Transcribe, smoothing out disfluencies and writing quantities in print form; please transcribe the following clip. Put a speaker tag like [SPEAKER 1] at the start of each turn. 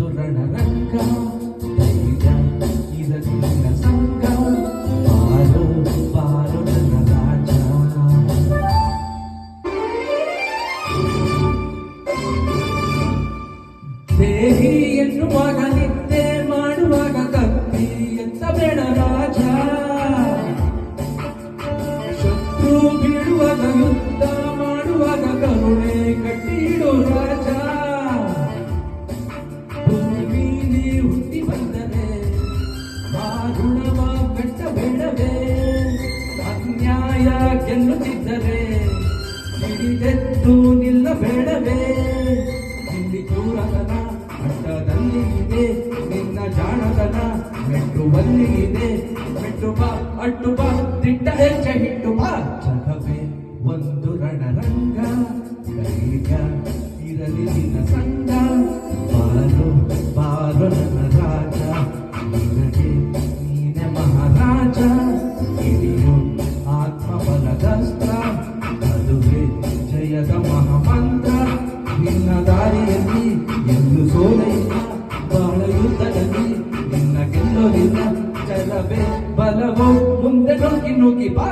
[SPEAKER 1] ಒಂದು ರಣರಂಗ ಧೈರ್ಯ ಇರಲಿ ನಿನ್ನ ಸಂಗ ಬಾರೋ ಬಾರೋ ನನ್ನ ರಾಜ ದೇಹಿ ಎನ್ನುವಾಗ ನಿದ್ದೆ ಮಾಡುವಾಗ ಕತ್ತಿ ಎಂತ ಬೇಡ ರಾಜ ಶತ್ರು ಬೀಳುವಾಗ ಯುದ್ಧ ಮಾಡುವಾಗ ಕರುಣೆ ಕಟ್ಟಿಡು ರಾಜ ಭೂಮಿಲಿ ಹುಟ್ಟಿ ಬಂದರೆ ಮಾರುಣವ ಕಟ್ಟಬೇಡವೇ ಅನ್ಯಾಯ ಗೆಲ್ಲುತ್ತಿದ್ದರೆ ಹಿಡಿದೆದ್ದು ನಿಲ್ಲಬೇಡವೇ ಇಲ್ಲಿ ಕ್ರೂರತನ ಅಡ್ಡದಲ್ಲಿ ಇದೆ ನಿನ್ನ ಜಾಣತನ ಮೆಟ್ಟುವಲ್ಲಿ ಇದೆ ಮೆಟ್ಟು ಬಾ ಅಟ್ಟು ಬಾ ದಿಟ್ಟ ಹೆಜ್ಜೆ ಹಿಟ್ಟು ಬಾ ಜಗವೇ ಒಂದು ರಣರಂಗ ಧೈರ್ಯ ಇರಲಿ ನಿನ್ನ ಸಂಗ ಬಾರೋ ಬಾರೋ ನನ್ನ ರಾಜ ನಿನಗೆ ನೀನೆ ಮಹಾರಾಜ ಹಿಡಿಯು ಆತ್ಮಬಲದಸ್ತ್ರ ಅದುವೇ ಜಯದ ಮಹಾಮಂತ್ರ ನಿನ್ನ ದಾರಿಯಲ್ಲಿ ಎಂದು ಸೋಲೆಯಿಲ್ಲ ಬಾಳ ಯುದ್ಧದಲ್ಲಿ ನಿನ್ನ ಗೆಲ್ಲೋದಿಲ್ಲ ಚಲವೇ ಬಲವೋ ಮುಂದೆ ನುಗ್ಗಿ ನುಗ್ಗಿ ಬಾ